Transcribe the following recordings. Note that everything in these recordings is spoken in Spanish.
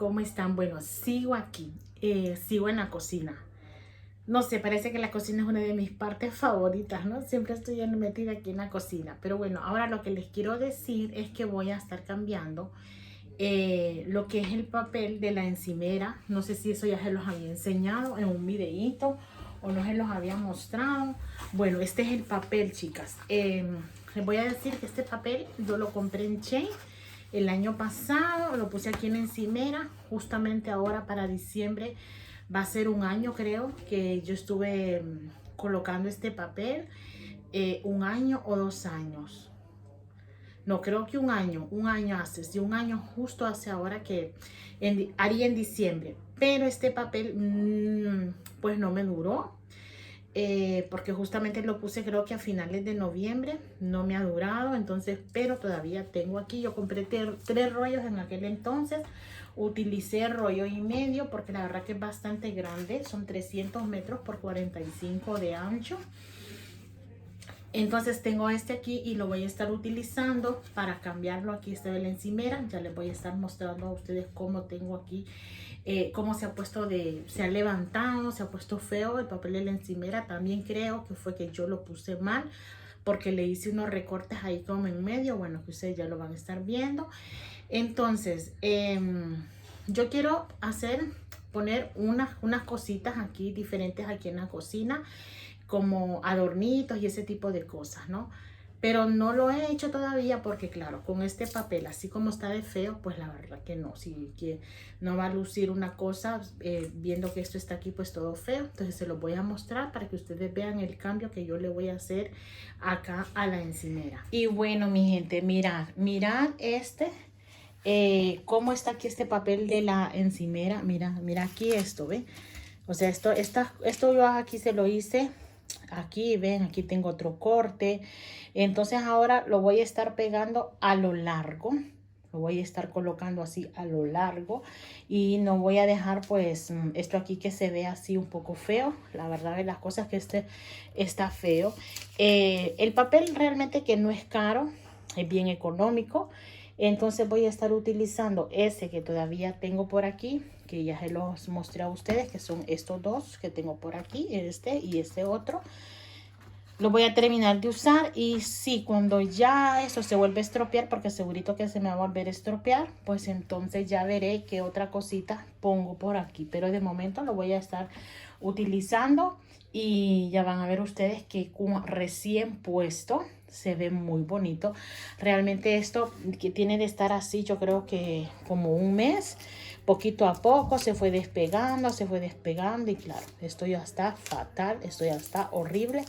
¿cómo están? Bueno, sigo aquí, sigo en la cocina. No sé, parece que la cocina es una de mis partes favoritas, ¿no? Siempre estoy metida aquí en la cocina. Pero bueno, ahora lo que les quiero decir es que voy a estar cambiando lo que es el papel de la encimera. No sé si eso ya se los había enseñado en un videíto o no se los había mostrado. Bueno, este es el papel, chicas. Les voy a decir que este papel yo lo compré en Shein el año pasado, lo puse aquí en la encimera. Justamente ahora para diciembre va a ser un año, creo, que yo estuve colocando este papel. Un año o 2 años. No, creo que un año hace, sí, un año justo hace ahora que haría en diciembre. Pero este papel, pues no me duró. Porque justamente lo puse creo que a finales de noviembre, no me ha durado, entonces, pero todavía tengo aquí. Yo compré 3 rollos en aquel entonces, utilicé rollo y medio porque la verdad que es bastante grande, son 300 metros por 45 de ancho. Entonces tengo este aquí y lo voy a estar utilizando para cambiarlo. Aquí está de la encimera, ya les voy a estar mostrando a ustedes cómo tengo aquí, cómo se ha puesto se ha levantado, se ha puesto feo el papel de la encimera. También creo que fue que yo lo puse mal porque le hice unos recortes ahí como en medio, bueno, que ustedes ya lo van a estar viendo. Entonces, yo quiero poner unas cositas aquí diferentes aquí en la cocina, como adornitos y ese tipo de cosas, ¿no? Pero no lo he hecho todavía porque, claro, con este papel así como está de feo, pues la verdad que no, sí, que no va a lucir una cosa viendo que esto está aquí pues todo feo. Entonces se los voy a mostrar para que ustedes vean el cambio que yo le voy a hacer acá a la encimera. Y bueno, mi gente, mirad cómo está aquí este papel de la encimera. Mira aquí esto, ¿ve? O sea, esto yo aquí se lo hice. Aquí ven, aquí tengo otro corte. Entonces ahora lo voy a estar pegando a lo largo. Lo voy a estar colocando así a lo largo. Y no voy a dejar pues esto aquí que se ve así un poco feo. La verdad de las cosas que este está feo. El papel realmente que no es caro. Es bien económico. Entonces voy a estar utilizando ese que todavía tengo por aquí, que ya se los mostré a ustedes, que son estos dos que tengo por aquí, este y este otro. Lo voy a terminar de usar y sí, cuando ya eso se vuelve a estropear, porque segurito que se me va a volver a estropear, pues entonces ya veré qué otra cosita pongo por aquí. Pero de momento lo voy a estar utilizando y ya van a ver ustedes que como recién puesto se ve muy bonito. Realmente esto que tiene de estar así, yo creo que como un mes, poquito a poco se fue despegando y claro, esto ya está fatal, esto ya está horrible,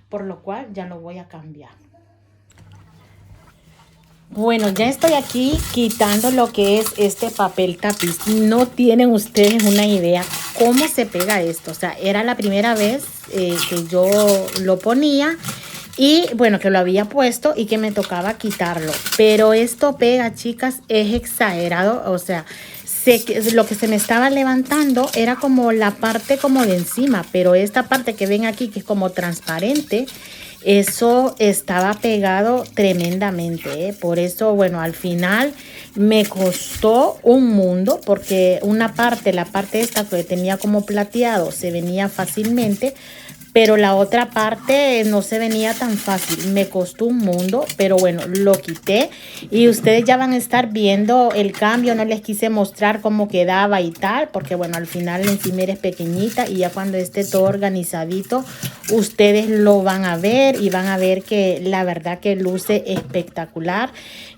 por lo cual ya lo voy a cambiar. Bueno, ya estoy aquí quitando lo que es este papel tapiz. No tienen ustedes una idea cómo se pega esto. O sea, era la primera vez que yo lo ponía y bueno, que lo había puesto y que me tocaba quitarlo. Pero esto pega, chicas, es exagerado. O sea, lo que se me estaba levantando era como la parte como de encima, pero esta parte que ven aquí que es como transparente, eso estaba pegado tremendamente, ¿eh? Por eso, bueno, al final me costó un mundo porque la parte esta que tenía como plateado se venía fácilmente, pero la otra parte no se venía tan fácil. Me costó un mundo, pero bueno, lo quité. Y ustedes ya van a estar viendo el cambio. No les quise mostrar cómo quedaba y tal, porque bueno, al final la encimera es pequeñita y ya cuando esté todo organizadito, ustedes lo van a ver y van a ver que la verdad que luce espectacular.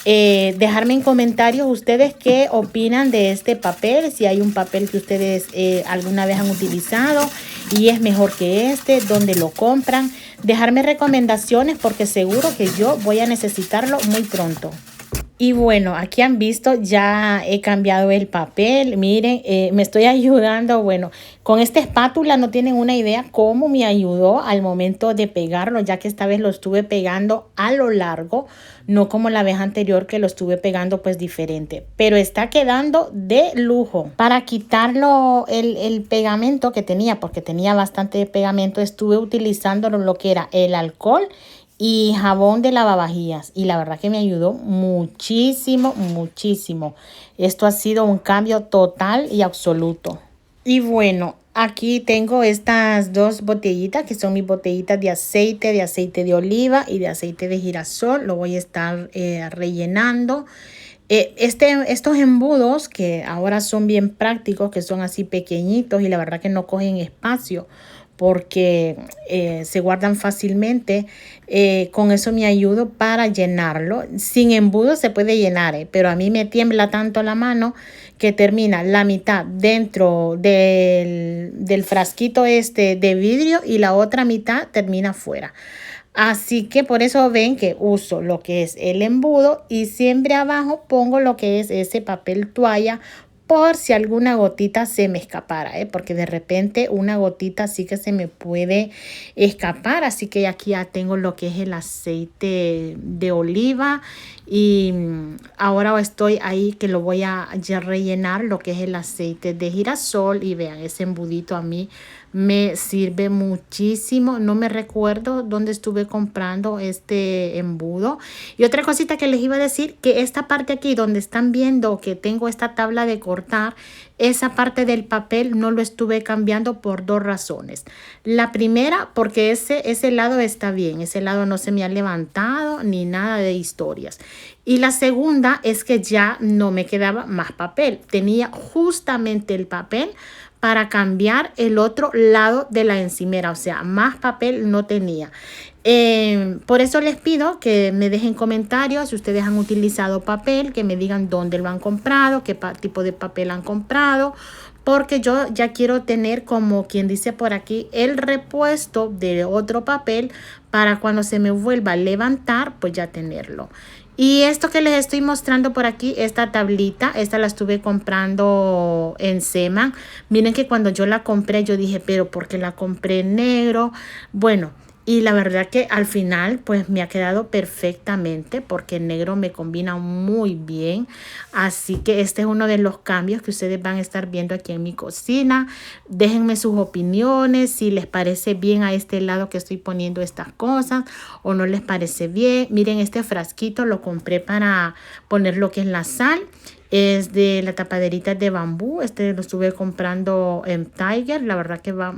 Dejarme en comentarios ustedes qué opinan de este papel, si hay un papel que ustedes alguna vez han utilizado y es mejor que este, dónde lo compran. Dejarme recomendaciones porque seguro que yo voy a necesitarlo muy pronto. Y bueno, aquí han visto, ya he cambiado el papel. Miren, me estoy ayudando. Bueno, con esta espátula no tienen una idea cómo me ayudó al momento de pegarlo, ya que esta vez lo estuve pegando a lo largo, no como la vez anterior que lo estuve pegando pues diferente. Pero está quedando de lujo. Para quitarlo el pegamento que tenía, porque tenía bastante pegamento, estuve utilizando lo que era el alcohol y jabón de lavavajillas. Y la verdad que me ayudó muchísimo, muchísimo. Esto ha sido un cambio total y absoluto. Y bueno, aquí tengo estas dos botellitas que son mis botellitas de aceite de oliva y de aceite de girasol. Lo voy a estar rellenando. Estos embudos que ahora son bien prácticos, que son así pequeñitos y la verdad que no cogen espacio porque se guardan fácilmente. Con eso me ayudo para llenarlo. Sin embudo se puede llenar, pero a mí me tiembla tanto la mano que termina la mitad dentro del frasquito este de vidrio y la otra mitad termina afuera. Así que por eso ven que uso lo que es el embudo y siempre abajo pongo lo que es ese papel toalla por si alguna gotita se me escapara, porque de repente una gotita sí que se me puede escapar. Así que aquí ya tengo lo que es el aceite de oliva y ahora estoy ahí que lo voy a ya rellenar lo que es el aceite de girasol y vean, ese embudito a mí me sirve muchísimo. No me recuerdo dónde estuve comprando este embudo. Y otra cosita que les iba a decir, que esta parte aquí donde están viendo que tengo esta tabla de cortar, esa parte del papel no lo estuve cambiando por dos razones. La primera, porque ese lado está bien, ese lado no se me ha levantado ni nada de historias. Y la segunda es que ya no me quedaba más papel. Tenía justamente el papel para cambiar el otro lado de la encimera, o sea, más papel no tenía. Por eso les pido que me dejen comentarios si ustedes han utilizado papel, que me digan dónde lo han comprado, qué tipo de papel han comprado, porque yo ya quiero tener, como quien dice por aquí, el repuesto de otro papel para cuando se me vuelva a levantar, pues ya tenerlo. Y esto que les estoy mostrando por aquí, esta tablita, esta la estuve comprando en Seman. Miren que cuando yo la compré, yo dije, pero ¿por qué la compré en negro? Bueno, y la verdad que al final pues me ha quedado perfectamente porque el negro me combina muy bien. Así que este es uno de los cambios que ustedes van a estar viendo aquí en mi cocina. Déjenme sus opiniones, si les parece bien a este lado que estoy poniendo estas cosas o no les parece bien. Miren, este frasquito lo compré para poner lo que es la sal. Es de la tapaderita de bambú. Este lo estuve comprando en Tiger. La verdad que va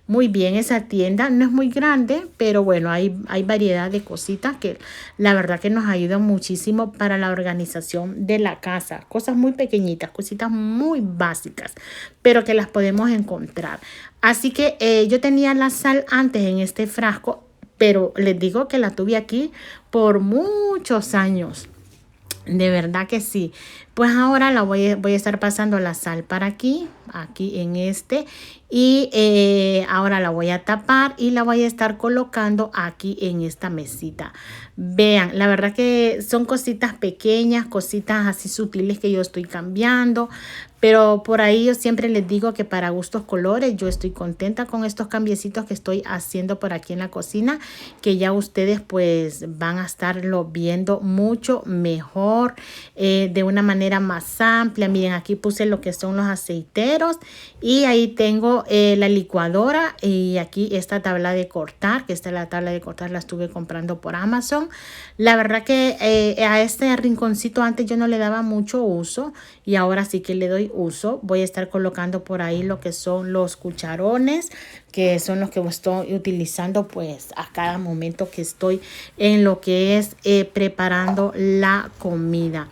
muy bien esa tienda. No es muy grande, pero bueno, hay variedad de cositas que la verdad que nos ayudan muchísimo para la organización de la casa. Cosas muy pequeñitas, cositas muy básicas, pero que las podemos encontrar. Así que yo tenía la sal antes en este frasco, pero les digo que la tuve aquí por muchos años. De verdad que sí. Pues ahora voy a estar pasando la sal para aquí en este. Y ahora la voy a tapar y la voy a estar colocando aquí en esta mesita. Vean, la verdad que son cositas pequeñas, cositas así sutiles que yo estoy cambiando. Pero por ahí yo siempre les digo que para gustos colores, yo estoy contenta con estos cambiecitos que estoy haciendo por aquí en la cocina, que ya ustedes pues van a estarlo viendo mucho mejor, de una manera más amplia. Miren, aquí puse lo que son los aceiteros y ahí tengo la licuadora y aquí esta tabla de cortar, que esta es la tabla de cortar, la estuve comprando por Amazon. La verdad que a este rinconcito antes yo no le daba mucho uso y ahora sí que le doy uso. Voy a estar colocando por ahí lo que son los cucharones, que son los que estoy utilizando pues a cada momento que estoy en lo que es preparando la comida.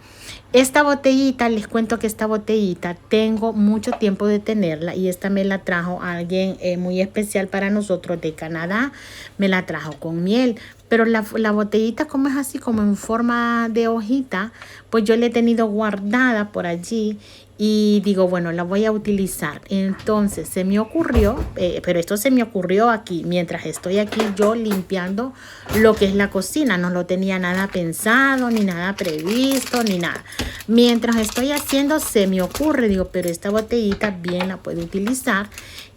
Esta botellita, les cuento que esta botellita tengo mucho tiempo de tenerla y esta me la trajo alguien muy especial para nosotros de Canadá. Me la trajo con miel, pero la botellita como es así como en forma de hojita, pues yo la he tenido guardada por allí y digo, bueno, la voy a utilizar. Entonces se me ocurrió, pero esto se me ocurrió aquí, mientras estoy aquí yo limpiando lo que es la cocina. No lo tenía nada pensado, ni nada previsto, ni nada. Mientras estoy haciendo se me ocurre, digo, pero esta botellita bien la puedo utilizar.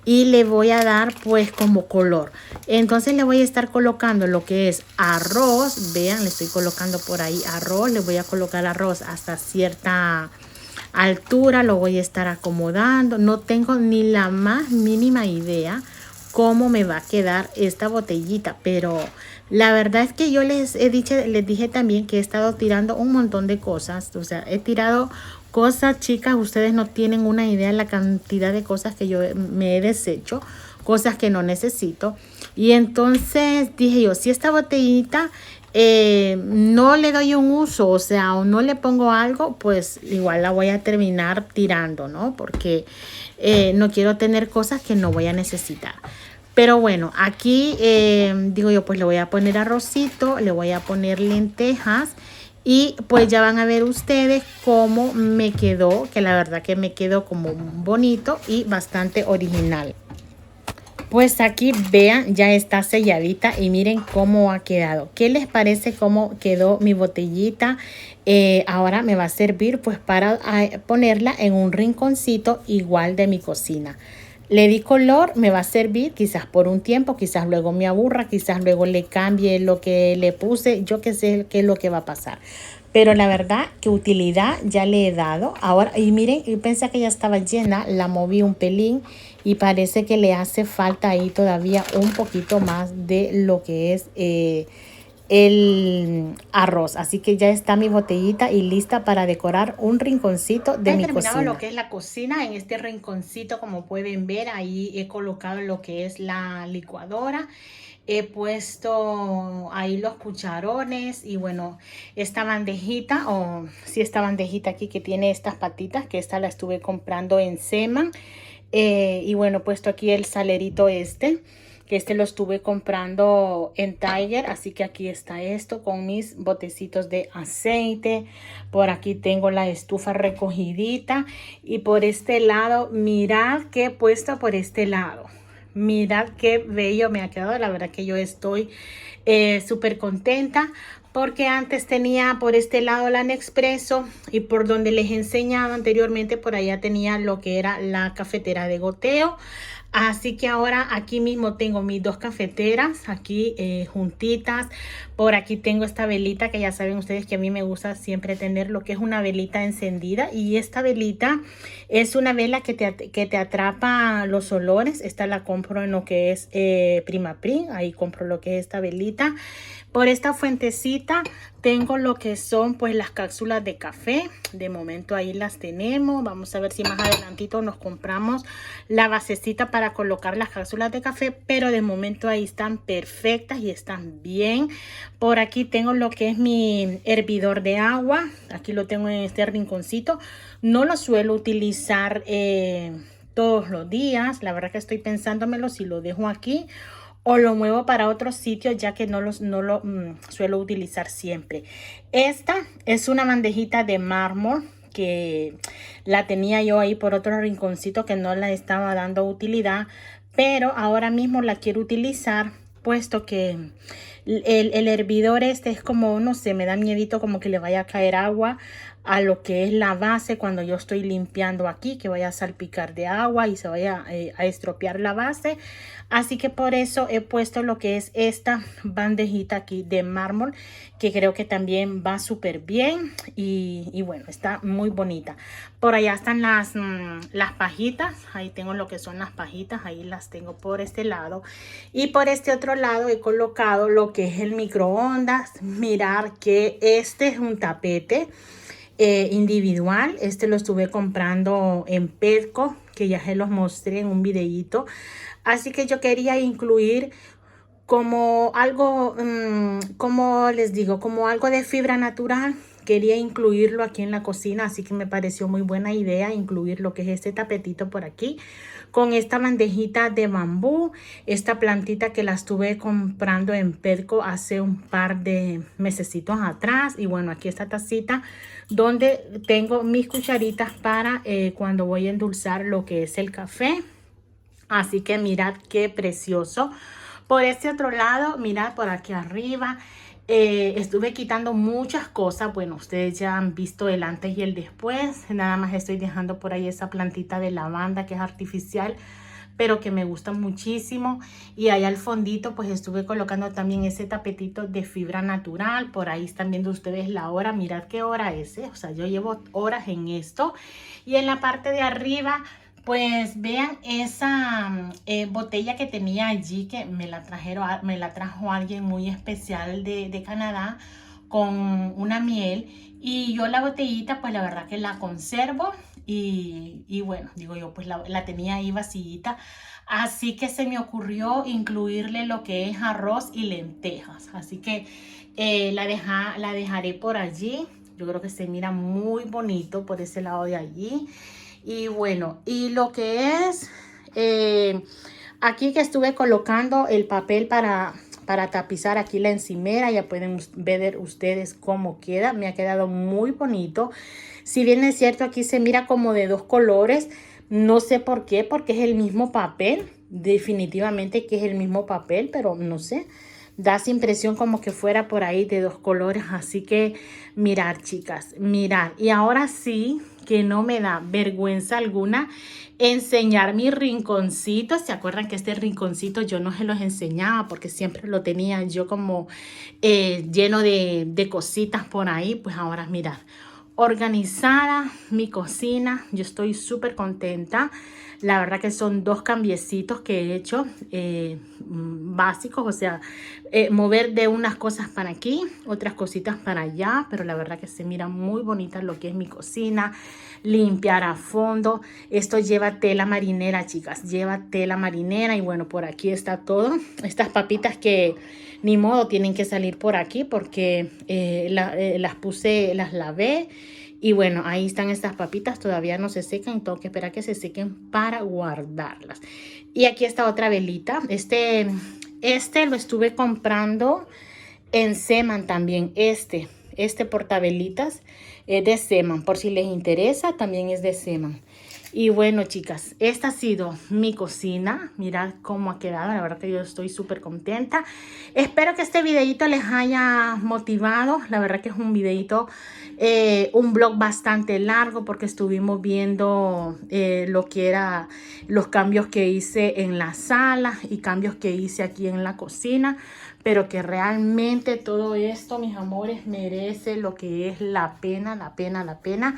Y le voy a dar pues como color. Entonces le voy a estar colocando lo que es arroz. Vean, le estoy colocando por ahí arroz. Le voy a colocar arroz hasta cierta altura. Lo voy a estar acomodando. No tengo ni la más mínima idea cómo me va a quedar esta botellita, pero la verdad es que yo les dije también que he estado tirando un montón de cosas, o sea, he tirado cosas, chicas, ustedes no tienen una idea de la cantidad de cosas que yo me he deshecho, cosas que no necesito. Y entonces dije yo, si esta botellita no le doy un uso, o sea, o no le pongo algo, pues igual la voy a terminar tirando, ¿no? Porque no quiero tener cosas que no voy a necesitar. Pero bueno, aquí digo yo, pues le voy a poner arrocito, le voy a poner lentejas y pues ya van a ver ustedes cómo me quedó, que la verdad que me quedó como bonito y bastante original. Pues aquí vean, ya está selladita y miren cómo ha quedado. ¿Qué les parece cómo quedó mi botellita? Ahora me va a servir pues para ponerla en un rinconcito igual de mi cocina. Le di color, me va a servir quizás por un tiempo, quizás luego me aburra, quizás luego le cambie lo que le puse, yo qué sé qué es lo que va a pasar. Pero la verdad que utilidad ya le he dado. Ahora, y miren, yo pensé que ya estaba llena, la moví un pelín y parece que le hace falta ahí todavía un poquito más de lo que es el arroz. Así que ya está mi botellita y lista para decorar un rinconcito de mi cocina. He terminado lo que es la cocina. En este rinconcito, como pueden ver, ahí he colocado lo que es la licuadora. He puesto ahí los cucharones y bueno, esta bandejita, o sí, esta bandejita aquí que tiene estas patitas, que esta la estuve comprando en Seman. Y bueno, he puesto aquí el salerito que lo estuve comprando en Tiger, así que aquí está esto con mis botecitos de aceite. Por aquí tengo la estufa recogidita y por este lado, mirad qué he puesto por este lado. Mirad qué bello me ha quedado. La verdad que yo estoy súper contenta porque antes tenía por este lado la Nespresso y por donde les he enseñado anteriormente, por allá tenía lo que era la cafetera de goteo. Así que ahora aquí mismo tengo mis dos cafeteras aquí juntitas. Por aquí tengo esta velita que ya saben ustedes que a mí me gusta siempre tener lo que es una velita encendida. Y esta velita es una vela que te atrapa los olores. Esta la compro en lo que es Prima Prim. Ahí compro lo que es esta velita. Por esta fuentecita tengo lo que son pues las cápsulas de café. De momento ahí las tenemos. Vamos a ver si más adelantito nos compramos la basecita para colocar las cápsulas de café. Pero de momento ahí están perfectas y están bien. Por aquí tengo lo que es mi hervidor de agua. Aquí lo tengo en este rinconcito. No lo suelo utilizar todos los días. La verdad que estoy pensándomelo si lo dejo aquí o lo muevo para otro sitio, ya que no lo suelo utilizar siempre. Esta es una bandejita de mármol que la tenía yo ahí por otro rinconcito que no la estaba dando utilidad, pero ahora mismo la quiero utilizar, puesto que el hervidor este es como, no sé, me da miedito como que le vaya a caer agua a lo que es la base cuando yo estoy limpiando aquí, que vaya a salpicar de agua y se vaya a estropear la base. Así que por eso he puesto lo que es esta bandejita aquí de mármol, que creo que también va súper bien y bueno, está muy bonita. Por allá están las pajitas. Ahí tengo lo que son las pajitas, ahí las tengo por este lado. Y por este otro lado he colocado lo que es el microondas. Mirar que este es un tapete individual. Este lo estuve comprando en Petco, que ya se los mostré en un videíto. Así que yo quería incluir como algo, como les digo, como algo de fibra natural. Quería incluirlo aquí en la cocina, así que me pareció muy buena idea incluir lo que es este tapetito por aquí. Con esta bandejita de bambú, esta plantita que la estuve comprando en Petco hace un par de mesecitos atrás. Y bueno, aquí esta tacita donde tengo mis cucharitas para cuando voy a endulzar lo que es el café. Así que mirad qué precioso. Por este otro lado, mirad por aquí arriba. Estuve quitando muchas cosas. Bueno, ustedes ya han visto el antes y el después. Nada más estoy dejando por ahí esa plantita de lavanda que es artificial, pero que me gusta muchísimo. Y ahí al fondito pues estuve colocando también ese tapetito de fibra natural. Por ahí están viendo ustedes la hora. Mirad qué hora es, ¿eh? O sea, yo llevo horas en esto. Y en la parte de arriba Pues vean esa botella que tenía allí, que me la trajo alguien muy especial de Canadá con una miel. Y yo la botellita, pues la verdad que la conservo. Y bueno, digo yo, pues la tenía ahí vacillita. Así que se me ocurrió incluirle lo que es arroz y lentejas. Así que la dejaré por allí. Yo creo que se mira muy bonito por ese lado de allí. Y bueno, y lo que es aquí que estuve colocando el papel para tapizar aquí la encimera, ya pueden ver ustedes cómo queda. Me ha quedado muy bonito. Si bien es cierto, aquí se mira como de dos colores. No sé por qué, porque es el mismo papel. Definitivamente que es el mismo papel, pero no sé. Da esa impresión como que fuera por ahí de dos colores. Así que mirar, chicas, mirar. Y ahora sí que no me da vergüenza alguna enseñar mi rinconcito. ¿Se acuerdan que este rinconcito yo no se los enseñaba porque siempre lo tenía yo como lleno de cositas por ahí? Pues ahora mirad, organizada mi cocina. Yo estoy súper contenta. La verdad que son dos cambiecitos que he hecho básicos, o sea, mover de unas cosas para aquí, otras cositas para allá, pero la verdad que se mira muy bonita lo que es mi cocina. Limpiar a fondo. Esto lleva tela marinera, chicas, lleva tela marinera. Y bueno, por aquí está todo. Estas papitas que ni modo tienen que salir por aquí porque las lavé. Y bueno, ahí están estas papitas, todavía no se secan, tengo que esperar que se sequen para guardarlas. Y aquí está otra velita. Este lo estuve comprando en Seman también. Este portavelitas es de Seman, por si les interesa, también es de Seman. Y bueno, chicas, esta ha sido mi cocina. Mirad cómo ha quedado. La verdad que yo estoy súper contenta. Espero que este videito les haya motivado. La verdad que es un videito, un vlog bastante largo porque estuvimos viendo lo que era los cambios que hice en la sala y cambios que hice aquí en la cocina. Pero que realmente todo esto, mis amores, merece lo que es la pena, la pena.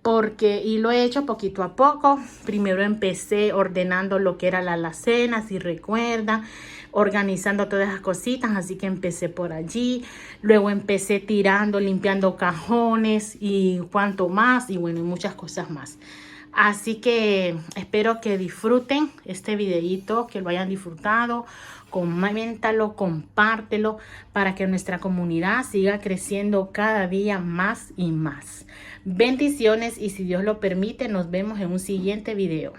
Porque, y lo he hecho poquito a poco. Primero empecé ordenando lo que era la alacena, si recuerdan, organizando todas esas cositas, así que empecé por allí. Luego empecé tirando, limpiando cajones y cuanto más, y bueno, y muchas cosas más. Así que espero que disfruten este videito, que lo hayan disfrutado. Coméntalo, compártelo para que nuestra comunidad siga creciendo cada día más y más. Bendiciones y si Dios lo permite, nos vemos en un siguiente video.